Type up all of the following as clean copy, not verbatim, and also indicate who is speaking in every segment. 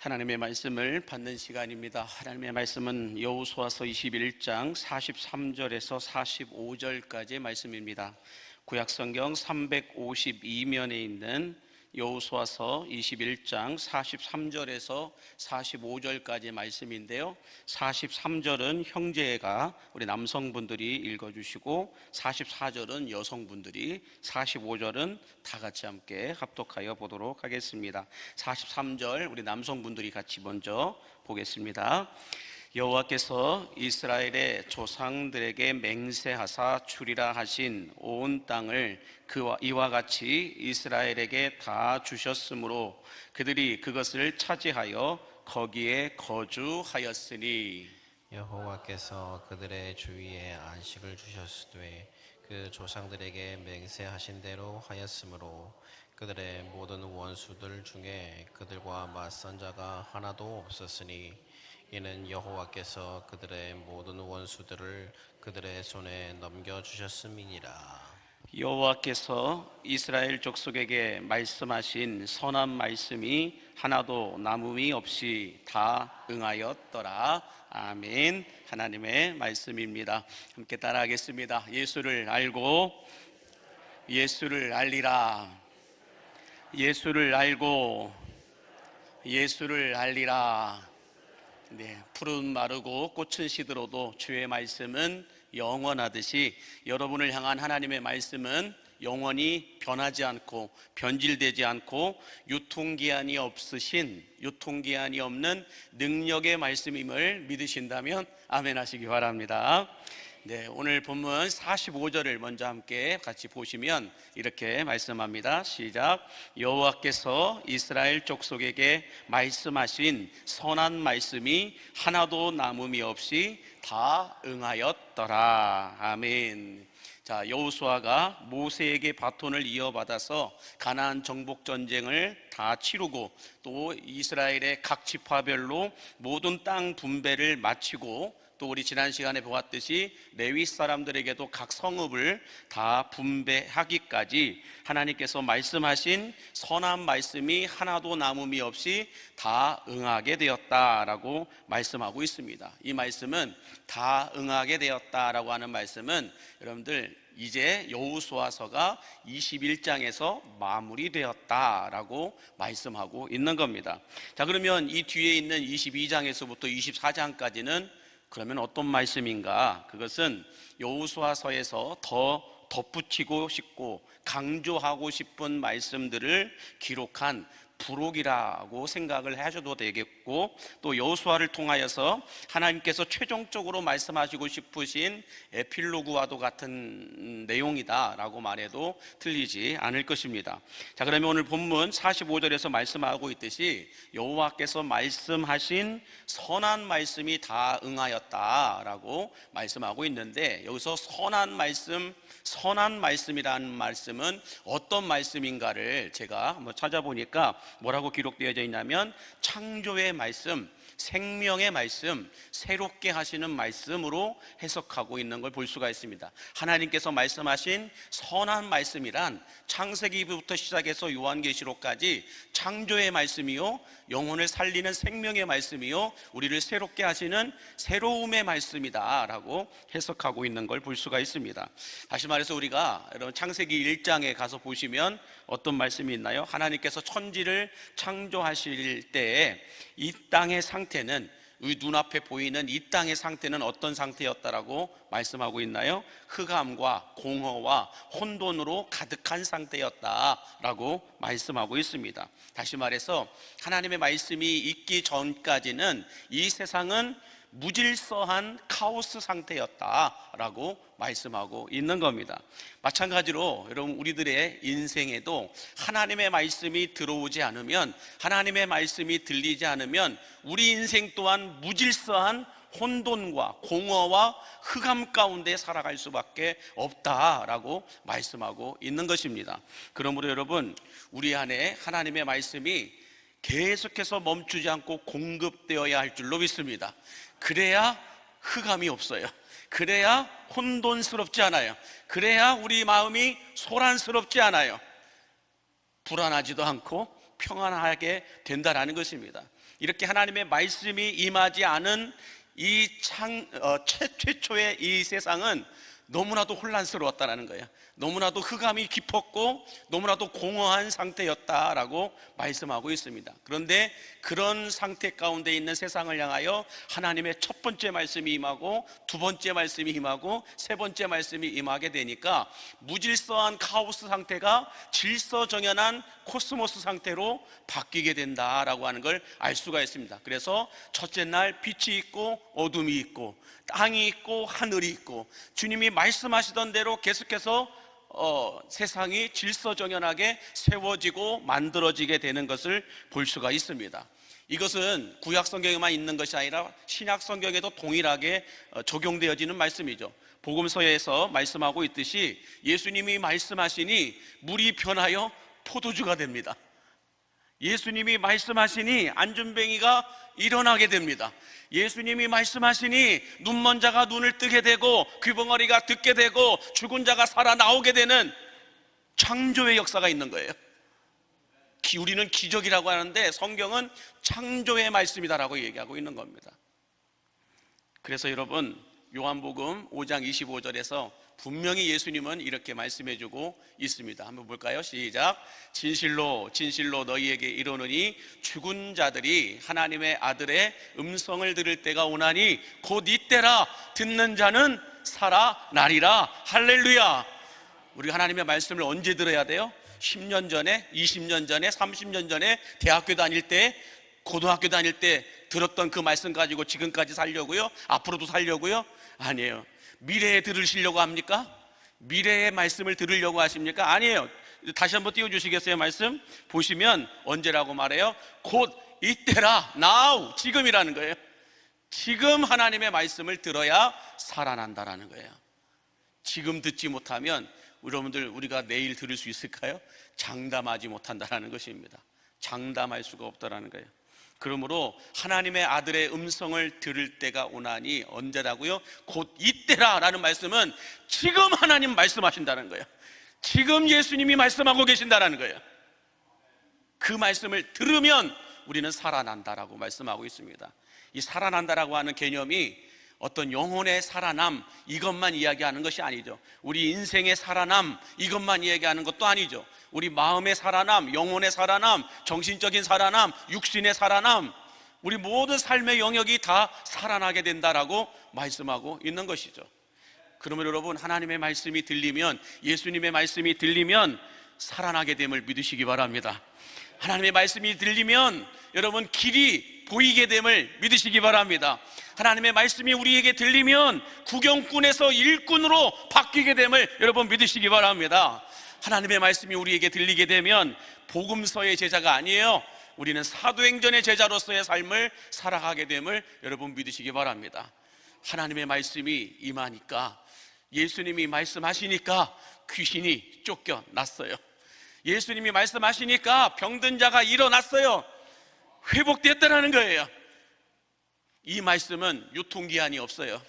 Speaker 1: 하나님의 말씀을 받는 시간입니다. 하나님의 말씀은 여호수아서 21장 43절에서 45절까지의 말씀입니다. 구약성경 352면에 있는 여호수아서 21장 43절에서 45절까지의 말씀인데요, 43절은 형제가 우리 남성분들이 읽어주시고 44절은 여성분들이, 45절은 다 같이 함께 합독하여 보도록 하겠습니다. 43절 우리 남성분들이 같이 먼저 보겠습니다. 여호와께서 이스라엘의 조상들에게 맹세하사 주리라 하신 온 땅을 이와 같이 이스라엘에게 다 주셨으므로 그들이 그것을 차지하여 거기에 거주하였으니,
Speaker 2: 여호와께서 그들의 주위에 안식을 주셨으되 그 조상들에게 맹세하신 대로 하였으므로 그들의 모든 원수들 중에 그들과 맞선 자가 하나도 없었으니, 이는 여호와께서 그들의 모든 원수들을 그들의 손에 넘겨주셨음이니라.
Speaker 1: 여호와께서 이스라엘 족속에게 말씀하신 선한 말씀이 하나도 남음이 없이 다 응하였더라. 아멘. 하나님의 말씀입니다. 함께 따라하겠습니다. 예수를 알고 예수를 알리라. 예수를 알고 예수를 알리라. 푸른 마르고 꽃은 시들어도 주의 말씀은 영원하듯이 여러분을 향한 하나님의 말씀은 영원히 변하지 않고 변질되지 않고 유통기한이 없는 능력의 말씀임을 믿으신다면 아멘 하시기 바랍니다. 오늘 본문 45절을 먼저 함께 같이 보시면 이렇게 말씀합니다. 시작. 여호와께서 이스라엘 족속에게 말씀하신 선한 말씀이 하나도 남음이 없이 다 응하였더라. 아멘. 자, 여호수아가 모세에게 바톤을 이어받아서 가나안 정복 전쟁을 다 치르고 또 이스라엘의 각 지파별로 모든 땅 분배를 마치고 또 우리 지난 시간에 보았듯이 레위 사람들에게도 각 성읍을 다 분배하기까지 하나님께서 말씀하신 선한 말씀이 하나도 남음이 없이 다 응하게 되었다라고 말씀하고 있습니다. 이 말씀은 다 응하게 되었다라고 하는 말씀은 여러분들 이제 여호수아서가 21장에서 마무리되었다라고 말씀하고 있는 겁니다. 자, 그러면 이 뒤에 있는 22장에서부터 24장까지는 그러면 어떤 말씀인가? 그것은 여호수아서에서 더 덧붙이고 싶고 강조하고 싶은 말씀들을 기록한 부록이라고 생각을 하셔도 되겠고, 또 여호수아를 통하여서 하나님께서 최종적으로 말씀하시고 싶으신 에필로그와도 같은 내용이다라고 말해도 틀리지 않을 것입니다. 자, 그러면 오늘 본문 45절에서 말씀하고 있듯이 여호와께서 말씀하신 선한 말씀이 다 응하였다라고 말씀하고 있는데, 여기서 선한 말씀이라는 말씀은 어떤 말씀인가를 제가 한번 찾아보니까 뭐라고 기록되어져 있냐면 창조의 말씀, 생명의 말씀, 새롭게 하시는 말씀으로 해석하고 있는 걸 볼 수가 있습니다. 하나님께서 말씀하신 선한 말씀이란 창세기부터 시작해서 요한계시록까지 창조의 말씀이요, 영혼을 살리는 생명의 말씀이요, 우리를 새롭게 하시는 새로움의 말씀이다 라고 해석하고 있는 걸 볼 수가 있습니다. 다시 말해서 우리가 여러분 창세기 1장에 가서 보시면 어떤 말씀이 있나요? 하나님께서 천지를 창조하실 때에 이 땅의 상태는, 우리 눈앞에 보이는 이 땅의 상태는 어떤 상태였다라고 말씀하고 있나요? 흑암과 공허와 혼돈으로 가득한 상태였다라고 말씀하고 있습니다. 다시 말해서 하나님의 말씀이 있기 전까지는 이 세상은 무질서한 카오스 상태였다라고 말씀하고 있는 겁니다. 마찬가지로 여러분 우리들의 인생에도 하나님의 말씀이 들어오지 않으면, 하나님의 말씀이 들리지 않으면 우리 인생 또한 무질서한 혼돈과 공허와 흑암 가운데 살아갈 수밖에 없다라고 말씀하고 있는 것입니다. 그러므로 여러분, 우리 안에 하나님의 말씀이 계속해서 멈추지 않고 공급되어야 할 줄로 믿습니다. 그래야 흑암이 없어요. 그래야 혼돈스럽지 않아요. 그래야 우리 마음이 소란스럽지 않아요. 불안하지도 않고 평안하게 된다라는 것입니다. 이렇게 하나님의 말씀이 임하지 않은 이 최초의 이 세상은 너무나도 혼란스러웠다는 거예요. 너무나도 흑암이 깊었고 너무나도 공허한 상태였다라고 말씀하고 있습니다. 그런데 그런 상태 가운데 있는 세상을 향하여 하나님의 첫 번째 말씀이 임하고 두 번째 말씀이 임하고 세 번째 말씀이 임하게 되니까 무질서한 카오스 상태가 질서정연한 코스모스 상태로 바뀌게 된다라고 하는 걸 알 수가 있습니다. 그래서 첫째 날 빛이 있고 어둠이 있고 땅이 있고 하늘이 있고 주님이 말씀하시던 대로 계속해서 세상이 질서정연하게 세워지고 만들어지게 되는 것을 볼 수가 있습니다. 이것은 구약 성경에만 있는 것이 아니라 신약 성경에도 동일하게 적용되어지는 말씀이죠. 복음서에서 말씀하고 있듯이 예수님이 말씀하시니 물이 변하여 포도주가 됩니다. 예수님이 말씀하시니 안전뱅이가 일어나게 됩니다. 예수님이 말씀하시니 눈먼 자가 눈을 뜨게 되고 귀벙어리가 듣게 되고 죽은 자가 살아나오게 되는 창조의 역사가 있는 거예요. 우리는 기적이라고 하는데 성경은 창조의 말씀이다라고 얘기하고 있는 겁니다. 그래서 여러분 요한복음 5장 25절에서 분명히 예수님은 이렇게 말씀해주고 있습니다. 한번 볼까요? 시작. 진실로 진실로 너희에게 이르노니 죽은 자들이 하나님의 아들의 음성을 들을 때가 오나니 곧 이때라. 듣는 자는 살아나리라. 할렐루야. 우리가 하나님의 말씀을 언제 들어야 돼요? 10년 전에, 20년 전에, 30년 전에 대학교 다닐 때, 고등학교 다닐 때 들었던 그 말씀 가지고 지금까지 살려고요? 앞으로도 살려고요? 아니에요. 미래에 들으시려고 합니까? 미래의 말씀을 들으려고 하십니까? 아니에요. 다시 한번 띄워주시겠어요? 말씀 보시면 언제라고 말해요? 곧 이때라. now, 지금이라는 거예요. 지금 하나님의 말씀을 들어야 살아난다라는 거예요. 지금 듣지 못하면 여러분들 우리가 내일 들을 수 있을까요? 장담하지 못한다라는 것입니다. 장담할 수가 없다라는 거예요. 그러므로 하나님의 아들의 음성을 들을 때가 오나니 언제라고요? 곧 이때라 라는 말씀은 지금 하나님 말씀하신다는 거예요. 지금 예수님이 말씀하고 계신다는 거예요. 그 말씀을 들으면 우리는 살아난다라고 말씀하고 있습니다. 이 살아난다라고 하는 개념이 어떤 영혼의 살아남 이것만 이야기하는 것이 아니죠. 우리 인생의 살아남 이것만 이야기하는 것도 아니죠. 우리 마음의 살아남, 영혼의 살아남, 정신적인 살아남, 육신의 살아남, 우리 모든 삶의 영역이 다 살아나게 된다라고 말씀하고 있는 것이죠. 그러면 여러분 하나님의 말씀이 들리면, 예수님의 말씀이 들리면 살아나게 됨을 믿으시기 바랍니다. 하나님의 말씀이 들리면 여러분 길이 보이게 됨을 믿으시기 바랍니다. 하나님의 말씀이 우리에게 들리면 구경꾼에서 일꾼으로 바뀌게 됨을 여러분 믿으시기 바랍니다. 하나님의 말씀이 우리에게 들리게 되면 복음서의 제자가 아니에요. 우리는 사도행전의 제자로서의 삶을 살아가게 됨을 여러분 믿으시기 바랍니다. 하나님의 말씀이 임하니까, 예수님이 말씀하시니까 귀신이 쫓겨났어요. 예수님이 말씀하시니까 병든 자가 일어났어요. 회복됐다는 거예요. 이 말씀은 유통기한이 없어요.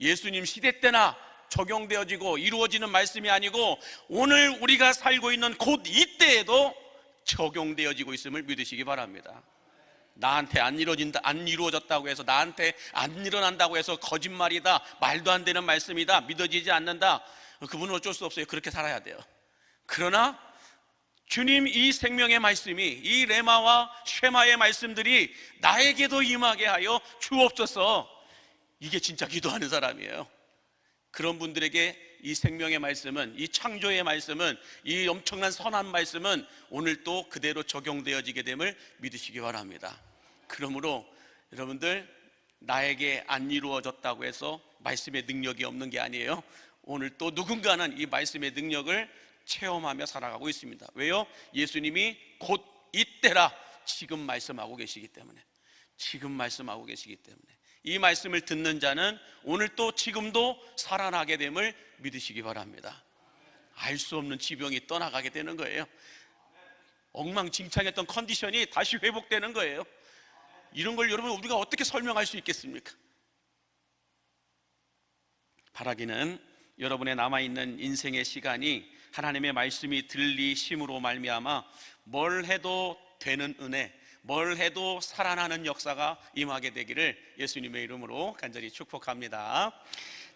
Speaker 1: 예수님 시대 때나 적용되어지고 이루어지는 말씀이 아니고 오늘 우리가 살고 있는 곧 이때에도 적용되어지고 있음을 믿으시기 바랍니다. 나한테 안 이루어졌다고 해서, 나한테 안 일어난다고 해서 거짓말이다, 말도 안 되는 말씀이다, 믿어지지 않는다, 그분은 어쩔 수 없어요. 그렇게 살아야 돼요. 그러나 주님 이 생명의 말씀이, 이 레마와 쉐마의 말씀들이 나에게도 임하게 하여 주옵소서. 이게 진짜 기도하는 사람이에요. 그런 분들에게 이 생명의 말씀은, 이 창조의 말씀은, 이 엄청난 선한 말씀은 오늘 또 그대로 적용되어지게 됨을 믿으시기 바랍니다. 그러므로 여러분들, 나에게 안 이루어졌다고 해서 말씀의 능력이 없는 게 아니에요. 오늘 또 누군가는 이 말씀의 능력을 체험하며 살아가고 있습니다. 왜요? 예수님이 곧 이때라 지금 말씀하고 계시기 때문에, 지금 말씀하고 계시기 때문에 이 말씀을 듣는 자는 오늘 또 지금도 살아나게 됨을 믿으시기 바랍니다. 알 수 없는 지병이 떠나가게 되는 거예요. 엉망진창했던 컨디션이 다시 회복되는 거예요. 이런 걸 여러분 우리가 어떻게 설명할 수 있겠습니까? 바라기는 여러분의 남아있는 인생의 시간이 하나님의 말씀이 들리심으로 말미암아 뭘 해도 되는 은혜, 뭘 해도 살아나는 역사가 임하게 되기를 예수님의 이름으로 간절히 축복합니다.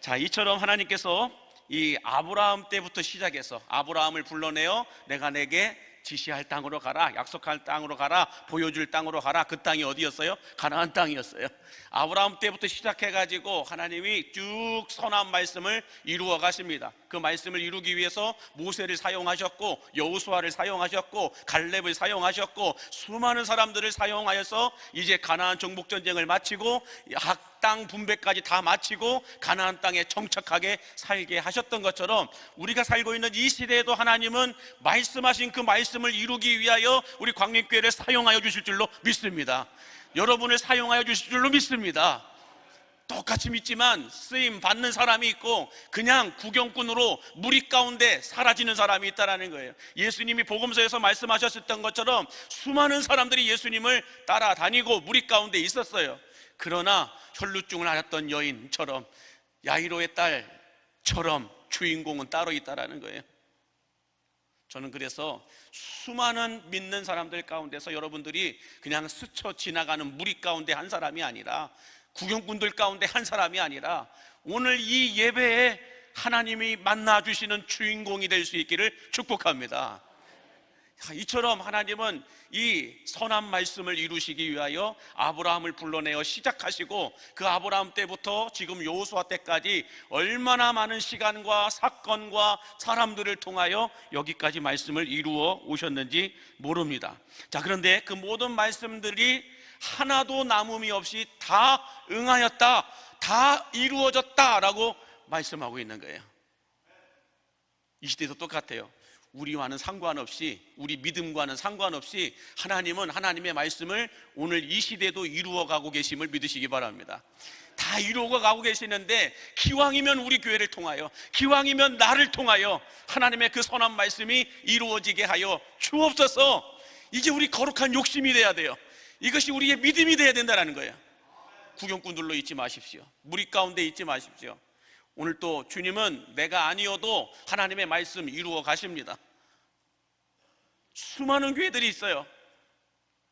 Speaker 1: 자, 이처럼 하나님께서 이 아브라함 때부터 시작해서 아브라함을 불러내어 내가 내게 지시할 땅으로 가라, 약속할 땅으로 가라, 보여줄 땅으로 가라. 그 땅이 어디였어요? 가나안 땅이었어요. 아브라함 때부터 시작해가지고 하나님이 쭉 선한 말씀을 이루어 가십니다. 그 말씀을 이루기 위해서 모세를 사용하셨고 여호수아를 사용하셨고 갈렙을 사용하셨고 수많은 사람들을 사용하여서 이제 가나안 정복 전쟁을 마치고 땅 분배까지 다 마치고 가나안 땅에 정착하게 살게 하셨던 것처럼 우리가 살고 있는 이 시대에도 하나님은 말씀하신 그 말씀을 이루기 위하여 우리 광림교회를 사용하여 주실 줄로 믿습니다. 여러분을 사용하여 주실 줄로 믿습니다. 똑같이 믿지만 쓰임 받는 사람이 있고 그냥 구경꾼으로 무리 가운데 사라지는 사람이 있다는 거예요. 예수님이 복음서에서 말씀하셨던 것처럼 수많은 사람들이 예수님을 따라다니고 무리 가운데 있었어요. 그러나 혈루증을 앓았던 여인처럼 야이로의 딸처럼 주인공은 따로 있다는 거예요. 저는 그래서 수많은 믿는 사람들 가운데서 여러분들이 그냥 스쳐 지나가는 무리 가운데 한 사람이 아니라 구경꾼들 가운데 한 사람이 아니라 오늘 이 예배에 하나님이 만나주시는 주인공이 될 수 있기를 축복합니다. 이처럼 하나님은 이 선한 말씀을 이루시기 위하여 아브라함을 불러내어 시작하시고 그 아브라함 때부터 지금 여호수아 때까지 얼마나 많은 시간과 사건과 사람들을 통하여 여기까지 말씀을 이루어 오셨는지 모릅니다. 자, 그런데 그 모든 말씀들이 하나도 남음이 없이 다 응하였다, 다 이루어졌다라고 말씀하고 있는 거예요. 이 시대도 똑같아요. 우리와는 상관없이, 우리 믿음과는 상관없이 하나님은 하나님의 말씀을 오늘 이 시대도 이루어가고 계심을 믿으시기 바랍니다. 다 이루어가고 계시는데 기왕이면 우리 교회를 통하여, 기왕이면 나를 통하여 하나님의 그 선한 말씀이 이루어지게 하여 주옵소서. 이게 우리 거룩한 욕심이 돼야 돼요. 이것이 우리의 믿음이 돼야 된다는 거예요. 구경꾼들로 있지 마십시오. 무리 가운데 있지 마십시오. 오늘 또 주님은 내가 아니어도 하나님의 말씀 이루어 가십니다. 수많은 교회들이 있어요.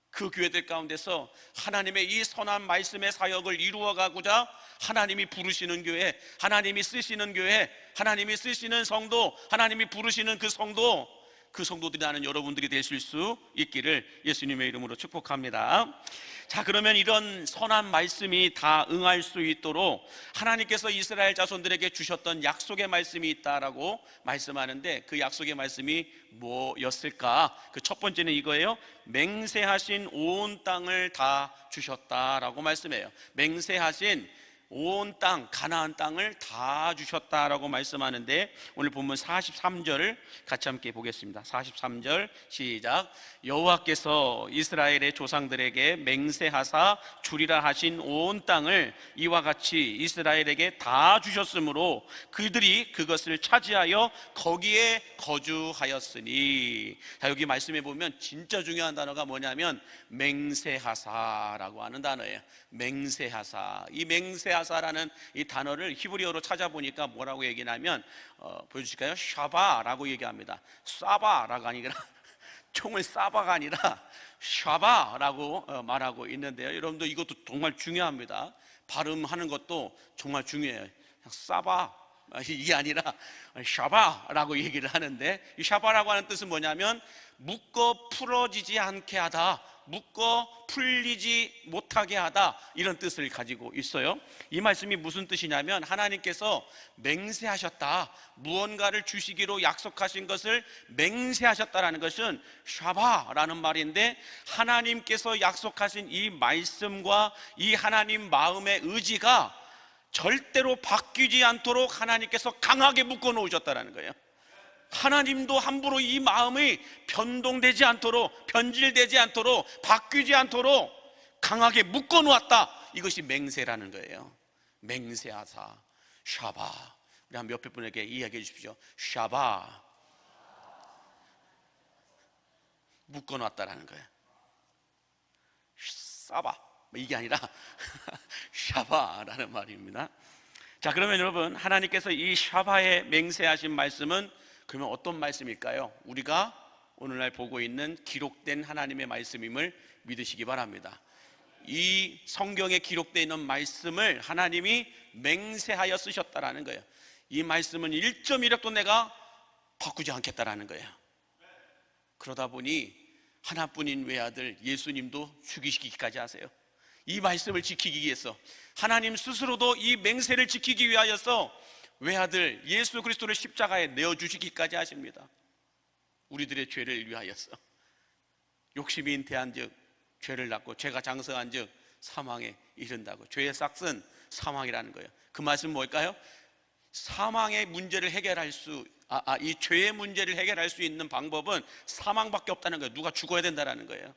Speaker 1: 그 교회들 가운데서 하나님의 이 선한 말씀의 사역을 이루어 가고자 하나님이 부르시는 교회, 하나님이 쓰시는 교회, 하나님이 쓰시는 성도, 하나님이 부르시는 그 성도, 그 성도들이 나는 여러분들이 되실 수 있기를 예수님의 이름으로 축복합니다. 자, 그러면 이런 선한 말씀이 다 응할 수 있도록 하나님께서 이스라엘 자손들에게 주셨던 약속의 말씀이 있다라고 말씀하는데 그 약속의 말씀이 뭐였을까? 그 첫 번째는 이거예요. 맹세하신 온 땅을 다 주셨다라고 말씀해요. 맹세하신 온 땅, 가나안 땅을 다 주셨다라고 말씀하는데 오늘 본문 43절을 같이 함께 보겠습니다. 43절 시작. 여호와께서 이스라엘의 조상들에게 맹세하사 주리라 하신 온 땅을 이와 같이 이스라엘에게 다 주셨으므로 그들이 그것을 차지하여 거기에 거주하였으니. 자, 여기 말씀해 보면 진짜 중요한 단어가 뭐냐면 맹세하사라고 하는 단어예요. 맹세하사. 이 맹세하사라는 이 단어를 히브리어로 찾아보니까 뭐라고 얘기하냐면 보여주실까요? 샤바라고 얘기합니다. 쏴바라가 아니라 총을 쏴바가 아니라 샤바라고 말하고 있는데요. 여러분들 이것도 정말 중요합니다. 발음하는 것도 정말 중요해요. 그냥 쏴바 이게 아니라 샤바라고 얘기를 하는데 이 샤바라고 하는 뜻은 뭐냐면 묶어 풀어지지 않게 하다, 묶어 풀리지 못하게 하다, 이런 뜻을 가지고 있어요. 이 말씀이 무슨 뜻이냐면 하나님께서 맹세하셨다, 무언가를 주시기로 약속하신 것을 맹세하셨다라는 것은 샤바라는 말인데 하나님께서 약속하신 이 말씀과 이 하나님 마음의 의지가 절대로 바뀌지 않도록 하나님께서 강하게 묶어 놓으셨다는 거예요. 하나님도 함부로 이 마음이 변동되지 않도록, 변질되지 않도록, 바뀌지 않도록 강하게 묶어 놓았다. 이것이 맹세라는 거예요. 맹세하사, 샤바. 우리 한 몇백 분에게 이야기해 주십시오. 샤바. 묶어 놨다라는 거예요. 싸바. 이게 아니라 샤바라는 말입니다. 자, 그러면 여러분, 하나님께서 이 샤바에 맹세하신 말씀은 그러면 어떤 말씀일까요? 우리가 오늘날 보고 있는 기록된 하나님의 말씀임을 믿으시기 바랍니다. 이 성경에 기록되어 있는 말씀을 하나님이 맹세하여 쓰셨다라는 거예요. 이 말씀은 1.1억도 내가 바꾸지 않겠다라는 거예요. 그러다 보니 하나뿐인 외아들 예수님도 죽이시기까지 하세요. 이 말씀을 지키기 위해서 하나님 스스로도 이 맹세를 지키기 위하여서 외아들 예수 그리스도를 십자가에 내어주시기까지 하십니다. 우리들의 죄를 위하여서. 욕심이 잉태한즉 죄를 낳고 죄가 장성한즉 사망에 이른다고. 죄의 싹은 사망이라는 거예요. 그 말씀은 뭘까요? 사망의 문제를 해결할 이 죄의 문제를 해결할 수 있는 방법은 사망밖에 없다는 거예요. 누가 죽어야 된다는 거예요.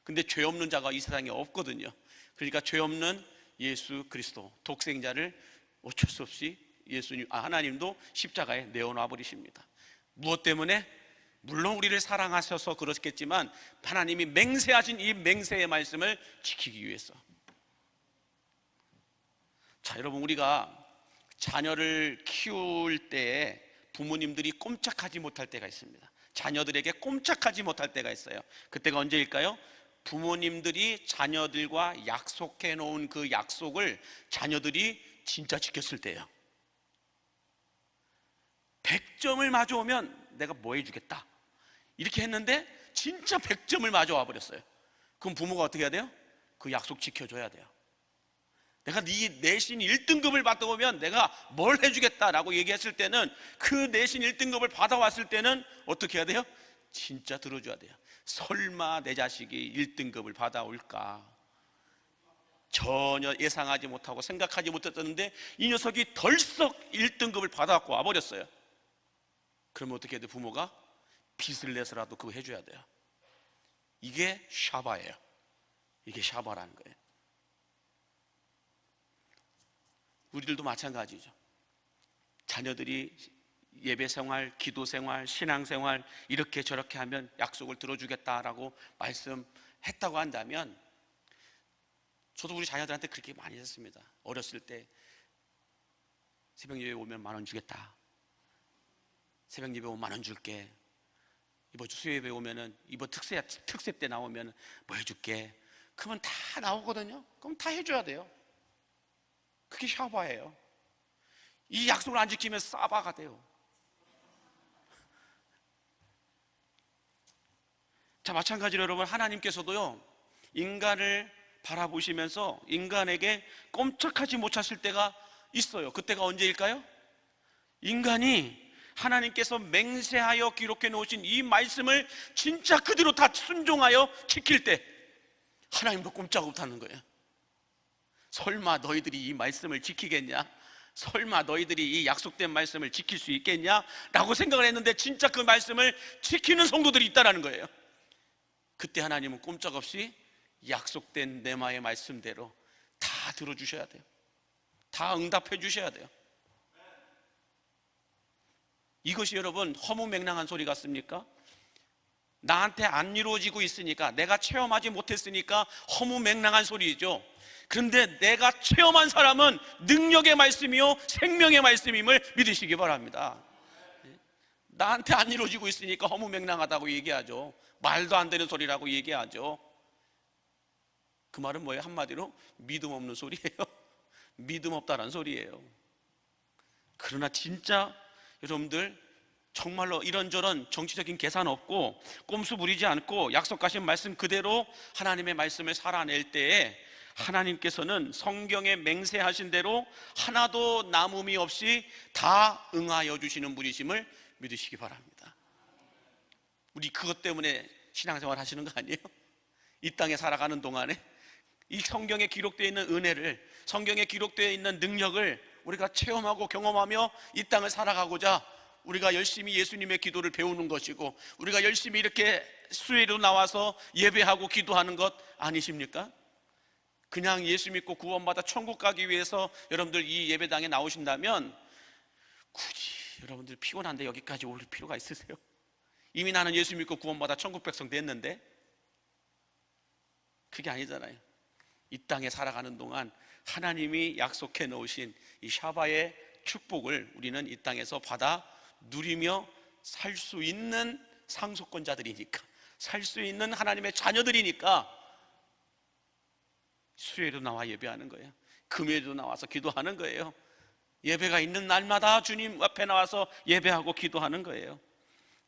Speaker 1: 근데 죄 없는 자가 이 세상에 없거든요. 그러니까 죄 없는 예수 그리스도 독생자를 어쩔 수 없이 하나님도 십자가에 내어놔 버리십니다. 무엇 때문에? 물론 우리를 사랑하셔서 그렇겠지만 하나님이 맹세하신 이 맹세의 말씀을 지키기 위해서. 자, 여러분, 우리가 자녀를 키울 때에 부모님들이 꼼짝하지 못할 때가 있습니다. 자녀들에게 꼼짝하지 못할 때가 있어요. 그때가 언제일까요? 부모님들이 자녀들과 약속해 놓은 그 약속을 자녀들이 진짜 지켰을 때예요. 100점을 맞아오면 내가 뭐 해주겠다 이렇게 했는데 진짜 100점을 맞아와 버렸어요. 그럼 부모가 어떻게 해야 돼요? 그 약속 지켜줘야 돼요. 내가 네 내신 1등급을 받아오면 내가 뭘 해주겠다라고 얘기했을 때는 그 내신 1등급을 받아왔을 때는 어떻게 해야 돼요? 진짜 들어줘야 돼요. 설마 내 자식이 1등급을 받아올까? 전혀 예상하지 못하고 생각하지 못했었는데 이 녀석이 덜썩 1등급을 받아갖고 와버렸어요. 그러면 어떻게 해야 돼요? 부모가 빚을 내서라도 그거 해줘야 돼요. 이게 샤바예요. 이게 샤바라는 거예요. 우리들도 마찬가지죠. 자녀들이 예배생활, 기도생활, 신앙생활 이렇게 저렇게 하면 약속을 들어주겠다라고 말씀했다고 한다면, 저도 우리 자녀들한테 그렇게 많이 했습니다. 어렸을 때 새벽 예배 오면 10,000원 주겠다, 새벽 예배 오면 10,000원 줄게, 이번 주 수요 예배 오면은 이번 특세 때 나오면 뭐 해줄게. 그러면 다 나오거든요. 그럼 다 해줘야 돼요. 그게 샤바예요. 이 약속을 안 지키면 싸바가 돼요. 자, 마찬가지로 여러분, 하나님께서도요 인간을 바라보시면서 인간에게 꼼짝하지 못하실 때가 있어요. 그때가 언제일까요? 인간이 하나님께서 맹세하여 기록해 놓으신 이 말씀을 진짜 그대로 다 순종하여 지킬 때 하나님도 꼼짝 못하는 거예요. 설마 너희들이 이 말씀을 지키겠냐? 설마 너희들이 이 약속된 말씀을 지킬 수 있겠냐? 라고 생각을 했는데 진짜 그 말씀을 지키는 성도들이 있다는 거예요. 그때 하나님은 꼼짝없이 약속된 내마의 말씀대로 다 들어주셔야 돼요. 다 응답해 주셔야 돼요. 이것이 여러분 허무맹랑한 소리 같습니까? 나한테 안 이루어지고 있으니까, 내가 체험하지 못했으니까 허무맹랑한 소리죠. 그런데 내가 체험한 사람은 능력의 말씀이요 생명의 말씀임을 믿으시기 바랍니다. 나한테 안 이루어지고 있으니까 허무맹랑하다고 얘기하죠. 말도 안 되는 소리라고 얘기하죠. 그 말은 뭐예요? 한마디로 믿음 없는 소리예요. 믿음 없다는 소리예요. 그러나 진짜 여러분들 정말로 이런저런 정치적인 계산 없고 꼼수 부리지 않고 약속하신 말씀 그대로 하나님의 말씀을 살아낼 때에 하나님께서는 성경에 맹세하신 대로 하나도 남음이 없이 다 응하여 주시는 분이심을 믿으시기 바랍니다. 우리 그것 때문에 신앙생활 하시는 거 아니에요? 이 땅에 살아가는 동안에 이 성경에 기록되어 있는 은혜를, 성경에 기록되어 있는 능력을 우리가 체험하고 경험하며 이 땅을 살아가고자 우리가 열심히 예수님의 기도를 배우는 것이고, 우리가 열심히 이렇게 수요일로 나와서 예배하고 기도하는 것 아니십니까? 그냥 예수 믿고 구원받아 천국 가기 위해서 여러분들 이 예배당에 나오신다면 굳이 여러분들 피곤한데 여기까지 올 필요가 있으세요? 이미 나는 예수 믿고 구원받아 천국 백성 됐는데. 그게 아니잖아요. 이 땅에 살아가는 동안 하나님이 약속해 놓으신 이 샤바의 축복을 우리는 이 땅에서 받아 누리며 살 수 있는 상속권자들이니까, 살 수 있는 하나님의 자녀들이니까 수요일에도 나와 예배하는 거예요. 금요일에도 나와서 기도하는 거예요. 예배가 있는 날마다 주님 앞에 나와서 예배하고 기도하는 거예요.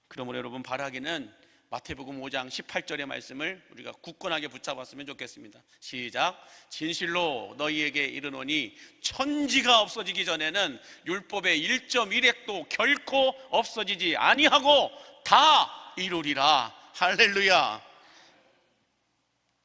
Speaker 1: 그러므로 여러분, 바라기는 마태복음 5장 18절의 말씀을 우리가 굳건하게 붙잡았으면 좋겠습니다. 시작. 진실로 너희에게 이르노니 천지가 없어지기 전에는 율법의 1.1획도 결코 없어지지 아니하고 다 이루리라. 할렐루야.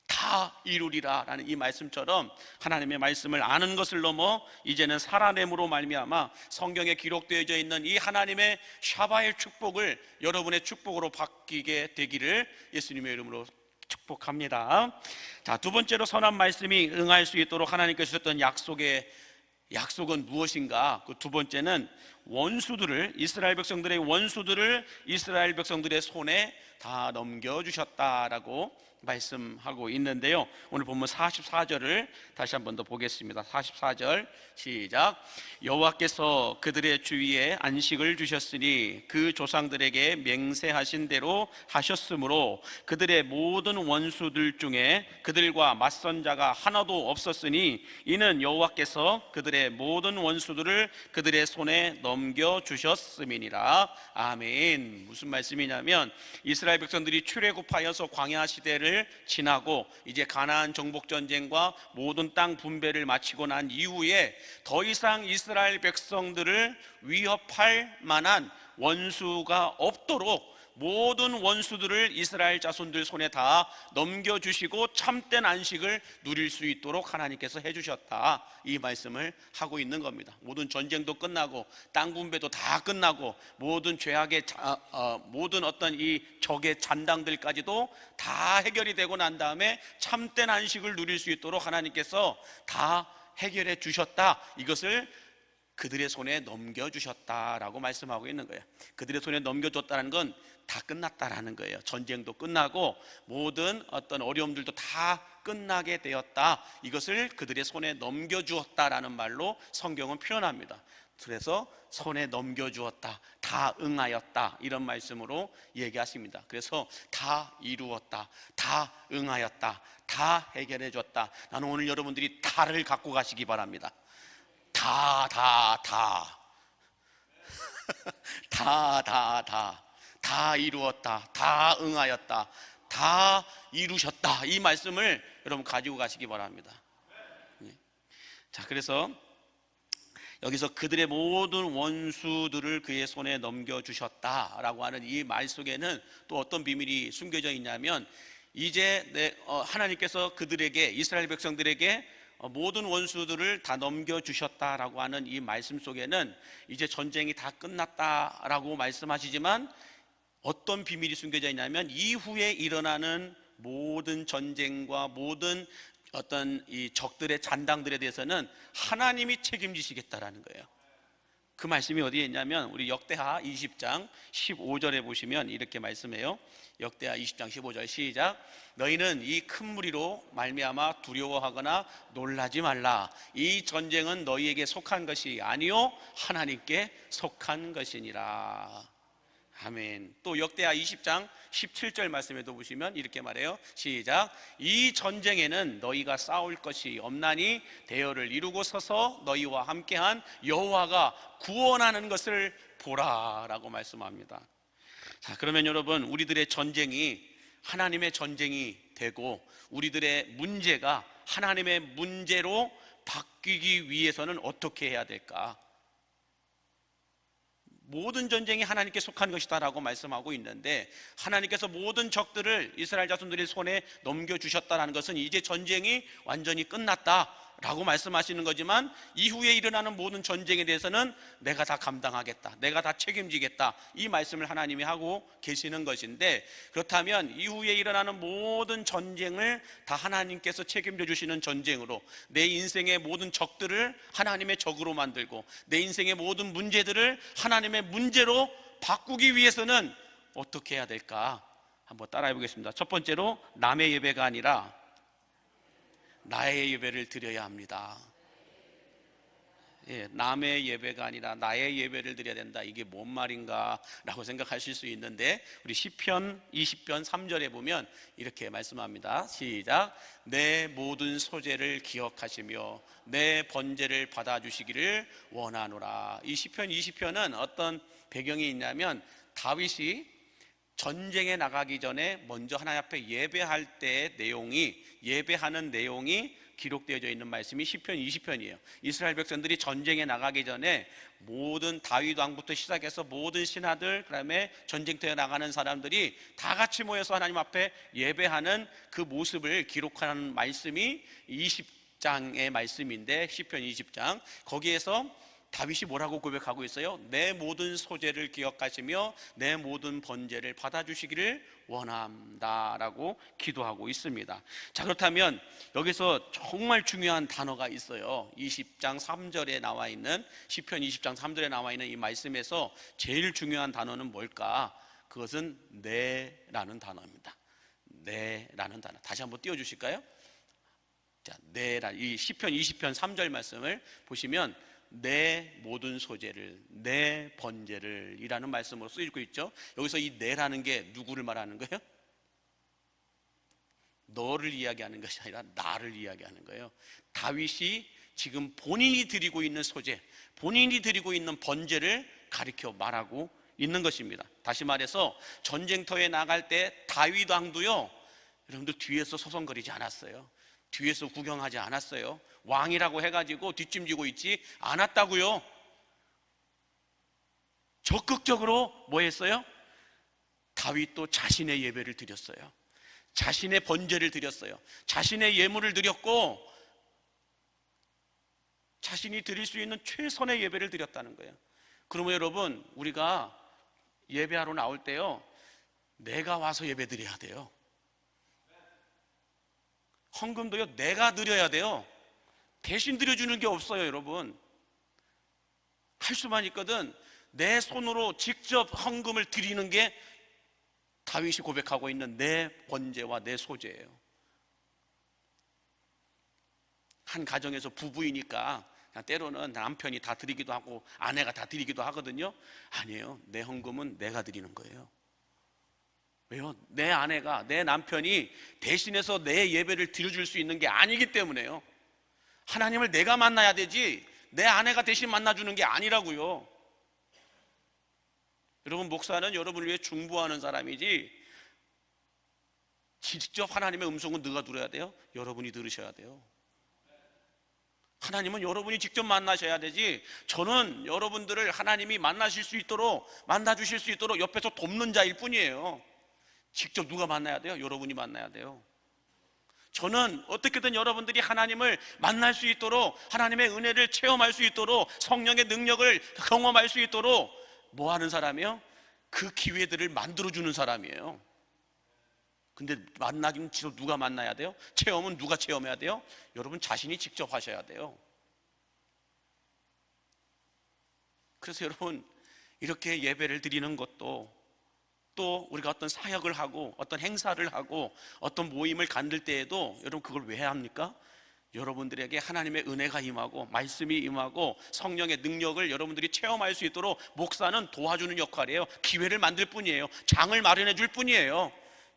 Speaker 1: 다 이루리라 라는 이 말씀처럼 하나님의 말씀을 아는 것을 넘어 이제는 살아냄으로 말미암아 성경에 기록되어져 있는 이 하나님의 샤바의 축복을 여러분의 축복으로 바뀌게 되기를 예수님의 이름으로 축복합니다. 자, 두 번째로 선한 말씀이 응할 수 있도록 하나님께서 주셨던 약속은 무엇인가? 그 두 번째는 이스라엘 백성들의 원수들을 이스라엘 백성들의 손에 다 넘겨주셨다라고 말씀하고 있는데요, 오늘 본문 44절을 다시 한 번 더 보겠습니다. 44절 시작. 여호와께서 그들의 주위에 안식을 주셨으니 그 조상들에게 맹세하신 대로 하셨으므로 그들의 모든 원수들 중에 그들과 맞선 자가 하나도 없었으니 이는 여호와께서 그들의 모든 원수들을 그들의 손에 넘겨주셨음이니라. 아멘. 무슨 말씀이냐면 이스라엘 백성들이 출애굽하여서 광야 시대를 지나고 이제 가나안 정복 전쟁과 모든 땅 분배를 마치고 난 이후에 더 이상 이스라엘 백성들을 위협할 만한 원수가 없도록 모든 원수들을 이스라엘 자손들 손에 다 넘겨주시고 참된 안식을 누릴 수 있도록 하나님께서 해주셨다, 이 말씀을 하고 있는 겁니다. 모든 전쟁도 끝나고 땅 분배도 다 끝나고 모든 죄악의 모든 어떤 이 적의 잔당들까지도 다 해결이 되고 난 다음에 참된 안식을 누릴 수 있도록 하나님께서 다 해결해 주셨다, 이것을 그들의 손에 넘겨주셨다라고 말씀하고 있는 거예요. 그들의 손에 넘겨줬다는 건 다 끝났다라는 거예요. 전쟁도 끝나고 모든 어떤 어려움들도 다 끝나게 되었다, 이것을 그들의 손에 넘겨주었다라는 말로 성경은 표현합니다. 그래서 손에 넘겨주었다, 다 응하였다, 이런 말씀으로 얘기하십니다. 그래서 다 이루었다, 다 응하였다, 다 해결해 줬다. 나는 오늘 여러분들이 다를 갖고 가시기 바랍니다. 다 이루었다, 다 응하였다, 다 이루셨다, 이 말씀을 여러분 가지고 가시기 바랍니다. 자, 그래서 여기서 그들의 모든 원수들을 그의 손에 넘겨주셨다라고 하는 이 말 속에는 또 어떤 비밀이 숨겨져 있냐면, 이제 하나님께서 그들에게, 이스라엘 백성들에게 모든 원수들을 다 넘겨주셨다라고 하는 이 말씀 속에는 이제 전쟁이 다 끝났다라고 말씀하시지만 어떤 비밀이 숨겨져 있냐면, 이후에 일어나는 모든 전쟁과 모든 어떤 이 적들의 잔당들에 대해서는 하나님이 책임지시겠다라는 거예요. 그 말씀이 어디에 있냐면 우리 역대하 20장 15절에 보시면 이렇게 말씀해요. 역대하 20장 15절 시작. 너희는 이 큰 무리로 말미암아 두려워하거나 놀라지 말라. 이 전쟁은 너희에게 속한 것이 아니요 하나님께 속한 것이니라. 아멘. 또 역대하 20장 17절 말씀에도 보시면 이렇게 말해요. 시작. 이 전쟁에는 너희가 싸울 것이 없나니 대열을 이루고 서서 너희와 함께한 여호와가 구원하는 것을 보라라고 말씀합니다. 자, 그러면 여러분, 우리들의 전쟁이 하나님의 전쟁이 되고 우리들의 문제가 하나님의 문제로 바뀌기 위해서는 어떻게 해야 될까? 모든 전쟁이 하나님께 속한 것이다 라고 말씀하고 있는데, 하나님께서 모든 적들을 이스라엘 자손들의 손에 넘겨주셨다는 것은 이제 전쟁이 완전히 끝났다 라고 말씀하시는 거지만, 이후에 일어나는 모든 전쟁에 대해서는 내가 다 감당하겠다, 내가 다 책임지겠다, 이 말씀을 하나님이 하고 계시는 것인데, 그렇다면 이후에 일어나는 모든 전쟁을 다 하나님께서 책임져 주시는 전쟁으로, 내 인생의 모든 적들을 하나님의 적으로 만들고 내 인생의 모든 문제들을 하나님의 문제로 바꾸기 위해서는 어떻게 해야 될까? 한번 따라해 보겠습니다. 첫 번째로, 남의 예배가 아니라 나의 예배를 드려야 합니다. 남의 예배가 아니라 나의 예배를 드려야 된다. 이게 뭔 말인가 라고 생각하실 수 있는데, 우리 시편 20편 3절에 보면 이렇게 말씀합니다. 시작. 내 모든 소재를 기억하시며 내 번제를 받아주시기를 원하노라. 이 시편 20편은 어떤 배경이 있냐면, 다윗이 전쟁에 나가기 전에 먼저 하나님 앞에 예배할 때의 내용이, 예배하는 내용이 기록되어져 있는 말씀이 시편 20편이에요. 이스라엘 백성들이 전쟁에 나가기 전에 모든 다윗 왕부터 시작해서 모든 신하들, 그다음에 전쟁터에 나가는 사람들이 다 같이 모여서 하나님 앞에 예배하는 그 모습을 기록하는 말씀이 20장의 말씀인데, 시편 20장 거기에서 다윗이 뭐라고 고백하고 있어요? 내 모든 소재를 기억하시며 내 모든 번제를 받아주시기를 원한다라고 기도하고 있습니다. 자, 그렇다면 여기서 정말 중요한 단어가 있어요. 20장 3절에 나와 있는, 시편 20장 3절에 나와 있는 이 말씀에서 제일 중요한 단어는 뭘까? 그것은 내라는 단어입니다. 내라는 단어. 다시 한번 띄워주실까요? 자, 내라. 이 시편 20편 3절 말씀을 보시면 내 모든 소재를, 내 번제를 이라는 말씀으로 쓰이고 있죠. 여기서 이 내라는 게 누구를 말하는 거예요? 너를 이야기하는 것이 아니라 나를 이야기하는 거예요. 다윗이 지금 본인이 드리고 있는 소재, 본인이 드리고 있는 번제를 가리켜 말하고 있는 것입니다. 다시 말해서 전쟁터에 나갈 때 다윗 왕도요, 여러분들 뒤에서 서성거리지 않았어요. 뒤에서 구경하지 않았어요. 왕이라고 해가지고 뒷짐지고 있지 않았다고요. 적극적으로 뭐 했어요? 다윗도 자신의 예배를 드렸어요. 자신의 번제를 드렸어요. 자신의 예물을 드렸고 자신이 드릴 수 있는 최선의 예배를 드렸다는 거예요. 그러면 여러분, 우리가 예배하러 나올 때요, 내가 와서 예배 드려야 돼요. 헌금도요, 내가 드려야 돼요. 대신 드려주는 게 없어요. 여러분, 할 수만 있거든 내 손으로 직접 헌금을 드리는 게 다윗이 고백하고 있는 내 번제와 내 소제예요. 한 가정에서 부부이니까 때로는 남편이 다 드리기도 하고 아내가 다 드리기도 하거든요. 아니에요. 내 헌금은 내가 드리는 거예요. 왜요? 내 아내가, 내 남편이 대신해서 내 예배를 드려줄 수 있는 게 아니기 때문에요. 하나님을 내가 만나야 되지 내 아내가 대신 만나주는 게 아니라고요. 여러분, 목사는 여러분을 위해 중보하는 사람이지 직접 하나님의 음성은 누가 들어야 돼요? 여러분이 들으셔야 돼요. 하나님은 여러분이 직접 만나셔야 되지, 저는 여러분들을 하나님이 만나실 수 있도록, 만나주실 수 있도록 옆에서 돕는 자일 뿐이에요. 직접 누가 만나야 돼요? 여러분이 만나야 돼요. 저는 어떻게든 여러분들이 하나님을 만날 수 있도록, 하나님의 은혜를 체험할 수 있도록, 성령의 능력을 경험할 수 있도록 뭐 하는 사람이에요? 그 기회들을 만들어주는 사람이에요. 근데 만나긴 누가 만나야 돼요? 체험은 누가 체험해야 돼요? 여러분 자신이 직접 하셔야 돼요. 그래서 여러분, 이렇게 예배를 드리는 것도, 또 우리가 어떤 사역을 하고 어떤 행사를 하고 어떤 모임을 갖는 때에도 여러분 그걸 왜 합니까? 여러분들에게 하나님의 은혜가 임하고 말씀이 임하고 성령의 능력을 여러분들이 체험할 수 있도록 목사는 도와주는 역할이에요. 기회를 만들 뿐이에요. 장을 마련해 줄 뿐이에요.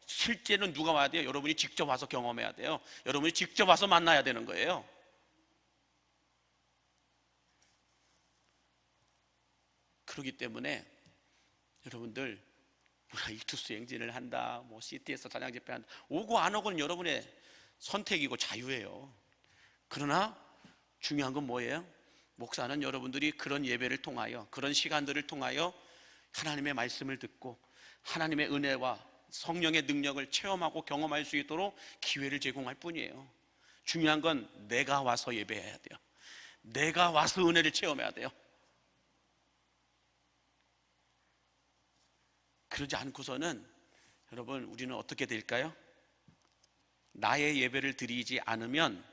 Speaker 1: 실제는 누가 와야 돼요? 여러분이 직접 와서 경험해야 돼요. 여러분이 직접 와서 만나야 되는 거예요. 그렇기 때문에 여러분들, 우리가 일투스 행진을 한다, 뭐 CT에서 찬양 집회한다, 오고 안 오고는 여러분의 선택이고 자유예요. 그러나 중요한 건 뭐예요? 목사는 여러분들이 그런 예배를 통하여, 그런 시간들을 통하여 하나님의 말씀을 듣고 하나님의 은혜와 성령의 능력을 체험하고 경험할 수 있도록 기회를 제공할 뿐이에요. 중요한 건 내가 와서 예배해야 돼요. 내가 와서 은혜를 체험해야 돼요. 그러지 않고서는 여러분, 우리는 어떻게 될까요? 나의 예배를 드리지 않으면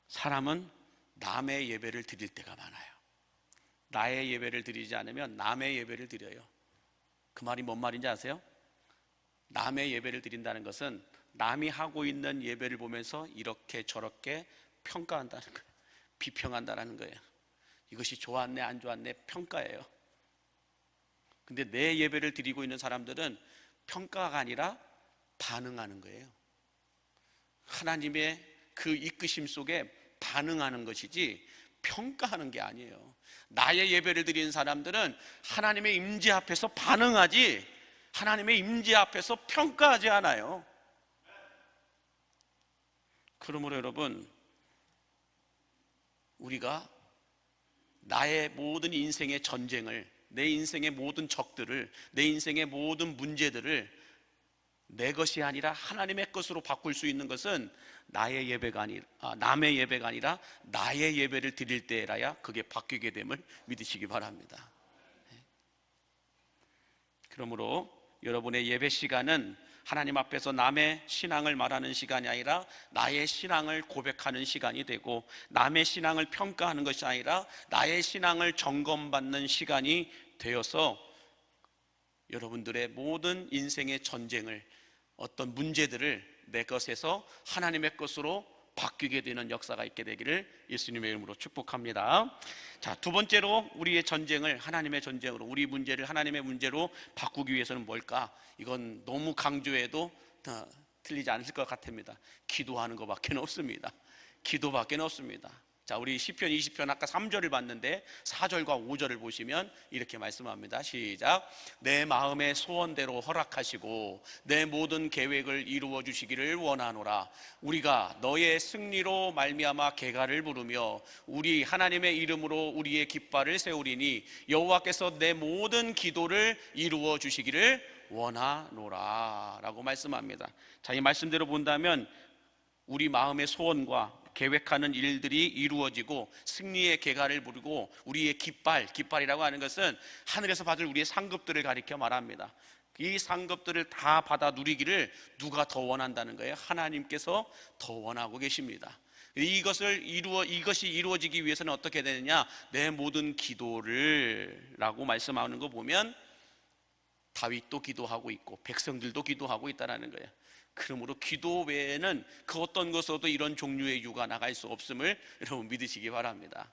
Speaker 1: 사람은 남의 예배를 드릴 때가 많아요. 나의 예배를 드리지 않으면 남의 예배를 드려요. 그 말이 뭔 말인지 아세요? 남의 예배를 드린다는 것은 남이 하고 있는 예배를 보면서 이렇게 저렇게 평가한다는 거예요. 비평한다는 거예요. 이것이 좋았네 안 좋았네 평가예요. 근데 내 예배를 드리고 있는 사람들은 평가가 아니라 반응하는 거예요. 하나님의 그 이끄심 속에 반응하는 것이지 평가하는 게 아니에요. 나의 예배를 드리는 사람들은 하나님의 임재 앞에서 반응하지 하나님의 임재 앞에서 평가하지 않아요. 그러므로 여러분, 우리가 나의 모든 인생의 전쟁을, 내 인생의 모든 적들을, 내 인생의 모든 문제들을 내 것이 아니라 하나님의 것으로 바꿀 수 있는 것은 나의 예배가 아니라 남의 예배가 아니라 나의 예배를 드릴 때라야 그게 바뀌게 됨을 믿으시기 바랍니다. 그러므로 여러분의 예배 시간은 하나님 앞에서 남의 신앙을 말하는 시간이 아니라 나의 신앙을 고백하는 시간이 되고, 남의 신앙을 평가하는 것이 아니라 나의 신앙을 점검받는 시간이 되어서 여러분들의 모든 인생의 전쟁을, 어떤 문제들을 내 것에서 하나님의 것으로 바뀌게 되는 역사가 있게 되기를 예수님의 이름으로 축복합니다. 자, 두 번째로 우리의 전쟁을 하나님의 전쟁으로, 우리 문제를 하나님의 문제로 바꾸기 위해서는 뭘까? 이건 너무 강조해도 틀리지 않을 것 같습니다. 기도하는 것밖에 없습니다. 기도밖에 없습니다. 자, 우리 시편 20편 아까 3절을 봤는데 4절과 5절을 보시면 이렇게 말씀합니다. 시작. 내 마음의 소원대로 허락하시고 내 모든 계획을 이루어 주시기를 원하노라. 우리가 너의 승리로 말미암아 개가를 부르며 우리 하나님의 이름으로 우리의 깃발을 세우리니 여호와께서 내 모든 기도를 이루어 주시기를 원하노라 라고 말씀합니다. 자, 이 말씀대로 본다면 우리 마음의 소원과 계획하는 일들이 이루어지고 승리의 개가를 부르고 우리의 깃발이라고 하는 것은 하늘에서 받을 우리의 상급들을 가리켜 말합니다. 이 상급들을 다 받아 누리기를 누가 더 원한다는 거예요? 하나님께서 더 원하고 계십니다. 이것이 이루어지기 위해서는 어떻게 되느냐? 내 모든 기도를 라고 말씀하는 거 보면 다윗도 기도하고 있고 백성들도 기도하고 있다는 거예요. 그러므로 기도 외에는 그 어떤 것으로도 이런 종류의 유가 나갈 수 없음을 여러분 믿으시기 바랍니다.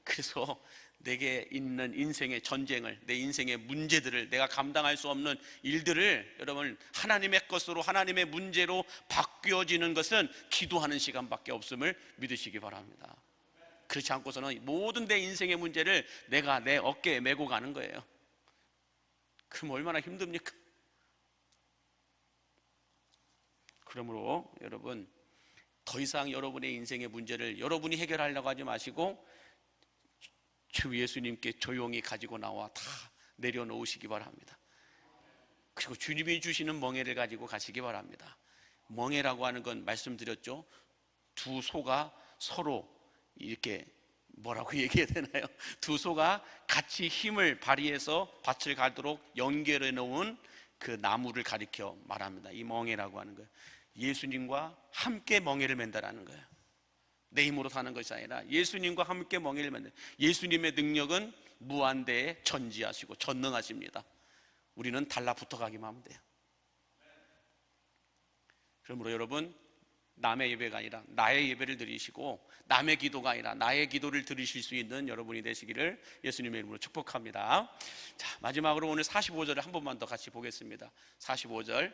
Speaker 1: 그래서 내게 있는 인생의 전쟁을, 내 인생의 문제들을, 내가 감당할 수 없는 일들을 여러분 하나님의 것으로, 하나님의 문제로 바뀌어지는 것은 기도하는 시간밖에 없음을 믿으시기 바랍니다. 그렇지 않고서는 모든 내 인생의 문제를 내가 내 어깨에 메고 가는 거예요. 그럼 얼마나 힘듭니까? 그러므로 여러분, 더 이상 여러분의 인생의 문제를 여러분이 해결하려고 하지 마시고 주 예수님께 조용히 가지고 나와 다 내려놓으시기 바랍니다. 그리고 주님이 주시는 멍에를 가지고 가시기 바랍니다. 멍에라고 하는 건 말씀드렸죠. 두 소가 서로 이렇게 뭐라고 얘기해야 되나요? 두 소가 같이 힘을 발휘해서 밭을 갈도록 연결해 놓은 그 나무를 가리켜 말합니다. 이 멍에라고 하는 거예요. 예수님과 함께 멍에를 맨다라는 거예요. 내 힘으로 사는 것이 아니라 예수님과 함께 멍에를 맨다. 예수님의 능력은 무한대에 전지하시고 전능하십니다. 우리는 달라붙어 가기만 하면 돼요. 그러므로 여러분, 남의 예배가 아니라 나의 예배를 드리시고 남의 기도가 아니라 나의 기도를 드리실 수 있는 여러분이 되시기를 예수님의 이름으로 축복합니다. 자, 마지막으로 오늘 45절을 한 번만 더 같이 보겠습니다. 45절.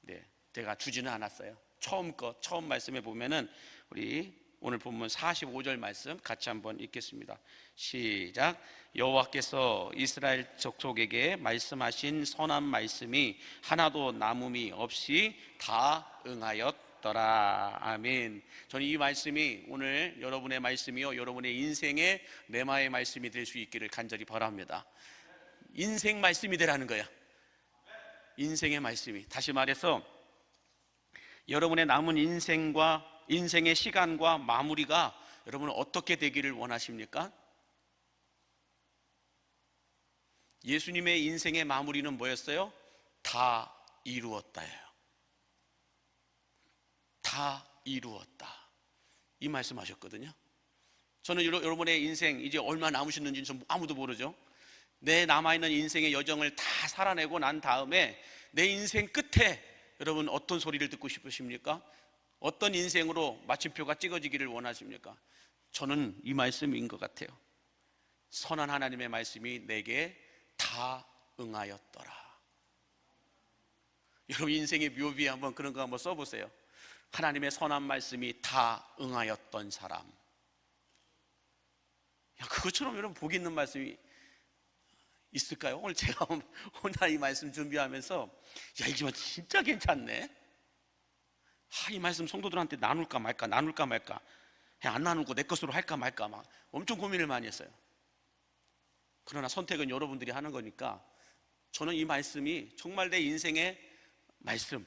Speaker 1: 네, 제가 주지는 않았어요. 처음 말씀에 보면은 우리 오늘 본문 45절 말씀 같이 한번 읽겠습니다. 시작. 여호와께서 이스라엘 족속에게 말씀하신 선한 말씀이 하나도 남음이 없이 다 응하였더라. 아멘. 저는 이 말씀이 오늘 여러분의 말씀이요, 여러분의 인생의 레마의 말씀이 될 수 있기를 간절히 바랍니다. 인생 말씀이 되라는 거야. 인생의 말씀이. 다시 말해서 여러분의 남은 인생의 시간과 마무리가 여러분은 어떻게 되기를 원하십니까? 예수님의 인생의 마무리는 뭐였어요? 다 이루었다예요. 다 이루었다, 이 말씀하셨거든요. 저는 여러분의 인생 이제 얼마 남으셨는지 좀 아무도 모르죠. 내 남아있는 인생의 여정을 다 살아내고 난 다음에 내 인생 끝에 여러분 어떤 소리를 듣고 싶으십니까? 어떤 인생으로 마침표가 찍어지기를 원하십니까? 저는 이 말씀인 것 같아요. 선한 하나님의 말씀이 내게 다 응하였더라. 여러분 인생의 묘비에 한번 그런 거 한번 써보세요. 하나님의 선한 말씀이 다 응하였던 사람. 그것처럼 여러분 복 있는 말씀이 있을까요? 오늘 제가 오늘 이 말씀 준비하면서 이게 진짜 괜찮네. 이 말씀 성도들한테 나눌까 말까 안 나누고 내 것으로 할까 말까 막 엄청 고민을 많이 했어요. 그러나 선택은 여러분들이 하는 거니까 저는 이 말씀이 정말 내 인생의 말씀,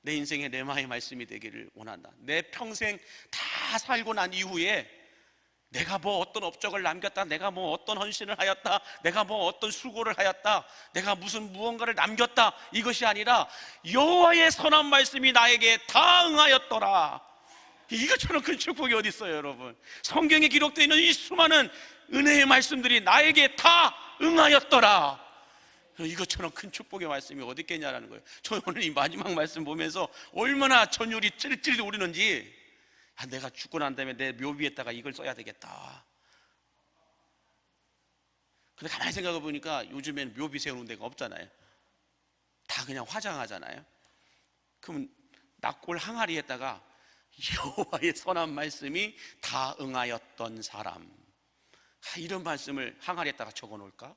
Speaker 1: 내 인생의 레마의 말씀이 되기를 원한다. 내 평생 다 살고 난 이후에 내가 뭐 어떤 업적을 남겼다, 내가 뭐 어떤 헌신을 하였다, 내가 뭐 어떤 수고를 하였다, 내가 무슨 무언가를 남겼다, 이것이 아니라 여호와의 선한 말씀이 나에게 다 응하였더라. 이것처럼 큰 축복이 어디 있어요, 여러분? 성경에 기록되어 있는 이 수많은 은혜의 말씀들이 나에게 다 응하였더라. 이것처럼 큰 축복의 말씀이 어디 있겠냐라는 거예요. 저 오늘 이 마지막 말씀 보면서 얼마나 전율이 찔찔 오르는지, 내가 죽고 난 다음에 내 묘비에다가 이걸 써야 되겠다. 근데 가만히 생각해 보니까 요즘에는 묘비 세우는 데가 없잖아요. 다 그냥 화장하잖아요. 그러면 낙골 항아리에다가 여호와의 선한 말씀이 다 응하였던 사람, 이런 말씀을 항아리에다가 적어 놓을까?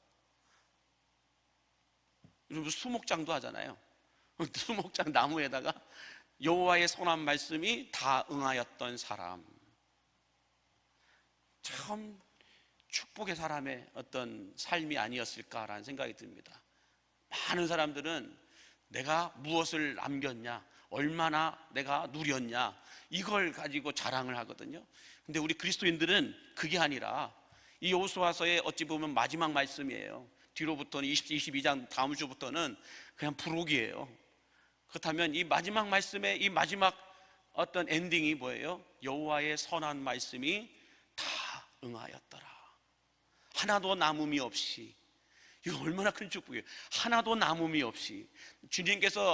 Speaker 1: 여러분 수목장도 하잖아요. 수목장 나무에다가 여호와의 선한 말씀이 다 응하였던 사람. 참 축복의 사람의 어떤 삶이 아니었을까라는 생각이 듭니다. 많은 사람들은 내가 무엇을 남겼냐, 얼마나 내가 누렸냐, 이걸 가지고 자랑을 하거든요. 근데 우리 그리스도인들은 그게 아니라 이 여호수아서의 어찌 보면 마지막 말씀이에요. 뒤로부터는 22장 다음 주부터는 그냥 부록이에요. 그렇다면 이 마지막 말씀의 이 마지막 어떤 엔딩이 뭐예요? 여호와의 선한 말씀이 다 응하였더라. 하나도 남음이 없이. 이거 얼마나 큰 축복이에요. 하나도 남음이 없이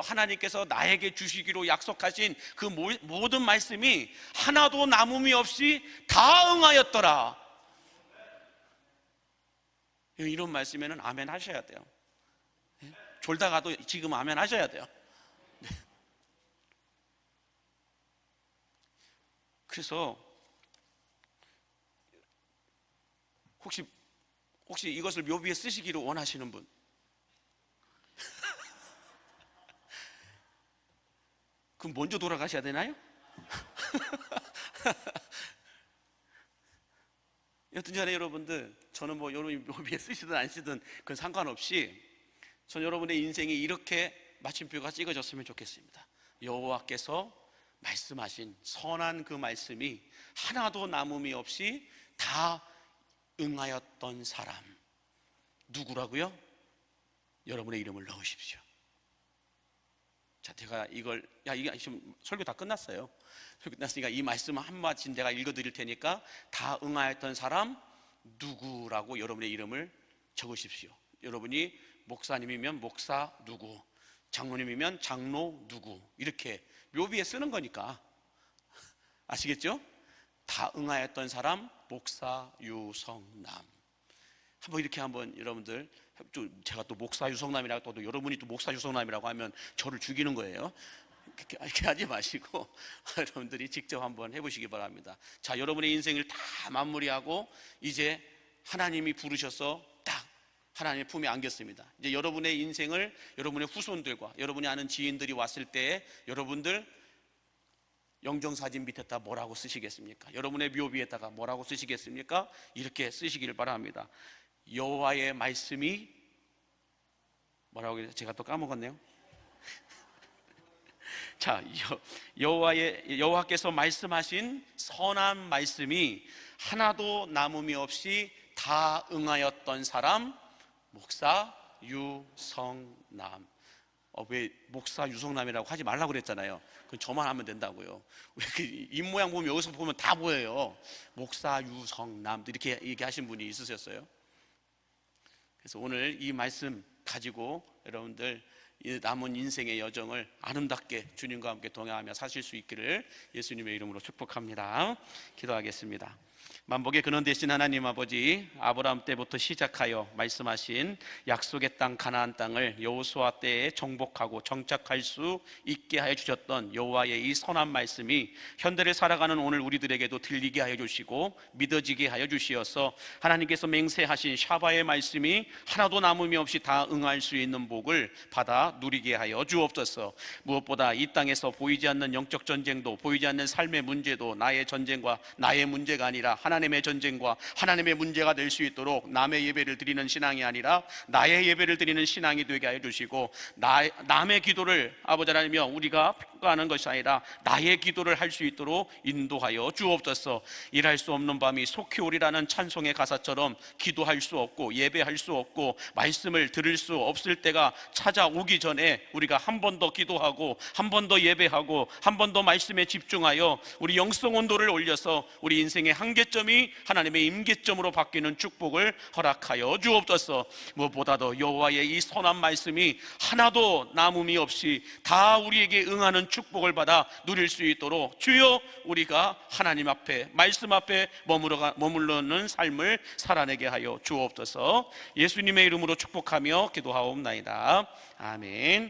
Speaker 1: 하나님께서 나에게 주시기로 약속하신 그 모든 말씀이 하나도 남음이 없이 다 응하였더라. 이런 말씀에는 아멘 하셔야 돼요. 졸다가도 지금 아멘 하셔야 돼요. 그래서 혹시 이것을 묘비에 쓰시기를 원하시는 분, 그럼 먼저 돌아가셔야 되나요? 여튼 간에 여러분들, 저는 뭐 여러분이 묘비에 쓰시든 안 쓰든 그건 상관없이 전 여러분의 인생이 이렇게 마침표가 찍어졌으면 좋겠습니다. 여호와께서 말씀하신 선한 그 말씀이 하나도 남음이 없이 다 응하였던 사람, 누구라고요? 여러분의 이름을 넣으십시오. 자, 제가 이게 지금 설교 다 끝났어요. 설교 끝났으니까 이 말씀 한마디 제가 읽어드릴 테니까 다 응하였던 사람 누구라고 여러분의 이름을 적으십시오. 여러분이 목사님이면 목사 누구, 장로님이면 장로 누구, 이렇게 묘비에 쓰는 거니까 아시겠죠? 다 응하였던 사람 목사 유성남. 한번 여러분들, 제가 또 목사 유성남이라고 또 여러분이 또 목사 유성남이라고 하면 저를 죽이는 거예요. 이렇게 하지 마시고 여러분들이 직접 한번 해보시기 바랍니다. 자, 여러분의 인생을 다 마무리하고 이제 하나님이 부르셔서 딱 하나님의 품에 안겼습니다. 이제 여러분의 인생을 여러분의 후손들과 여러분이 아는 지인들이 왔을 때 여러분들 영정사진 밑에다 뭐라고 쓰시겠습니까? 여러분의 묘비에다가 뭐라고 쓰시겠습니까? 이렇게 쓰시기를 바랍니다. 여호와의 말씀이 뭐라고 해서 제가 또 까먹었네요. 자, 여호와께서 말씀하신 선한 말씀이 하나도 남음이 없이 다 응하였던 사람 목사 유성남. 왜 목사 유성남이라고 하지 말라고 그랬잖아요. 그건 저만 하면 된다고요. 왜 그 입모양 보면 여기서 보면 다 보여요. 목사 유성남 이렇게 얘기하신 분이 있으셨어요. 그래서 오늘 이 말씀 가지고 여러분들 이 남은 인생의 여정을 아름답게 주님과 함께 동행하며 사실 수 있기를 예수님의 이름으로 축복합니다. 기도하겠습니다. 만복의 근원 되신 하나님 아버지, 아브라함 때부터 시작하여 말씀하신 약속의 땅 가나안 땅을 여호수아 때에 정복하고 정착할 수 있게 하여 주셨던 여호와의 이 선한 말씀이 현대를 살아가는 오늘 우리들에게도 들리게 하여 주시고 믿어지게 하여 주시어서 하나님께서 맹세하신 샤바의 말씀이 하나도 남음이 없이 다 응할 수 있는 복을 받아 누리게 하여 주옵소서. 무엇보다 이 땅에서 보이지 않는 영적 전쟁도, 보이지 않는 삶의 문제도 나의 전쟁과 나의 문제가 아니라 하나님의 전쟁과 하나님의 문제가 될 수 있도록 남의 예배를 드리는 신앙이 아니라 나의 예배를 드리는 신앙이 되게 하여 주시고, 남의 기도를 아버지 하나님이여 우리가 평가하는 것이 아니라 나의 기도를 할 수 있도록 인도하여 주옵소서. 일할 수 없는 밤이 속히 오리라는 찬송의 가사처럼 기도할 수 없고 예배할 수 없고 말씀을 들을 수 없을 때가 찾아오기 전에 우리가 한 번 더 기도하고 한 번 더 예배하고 한 번 더 말씀에 집중하여 우리 영성 온도를 올려서 우리 인생의 한계점이 하나님의 임계점으로 바뀌는 축복을 허락하여 주옵소서. 무엇보다도 여호와의 이 선한 말씀이 하나도 남음이 없이 다 우리에게 응하는 축복을 받아 누릴 수 있도록 주여 우리가 하나님 앞에 말씀 앞에 머무르는 삶을 살아내게 하여 주옵소서. 예수님의 이름으로 축복하며 기도하옵나이다. 아멘.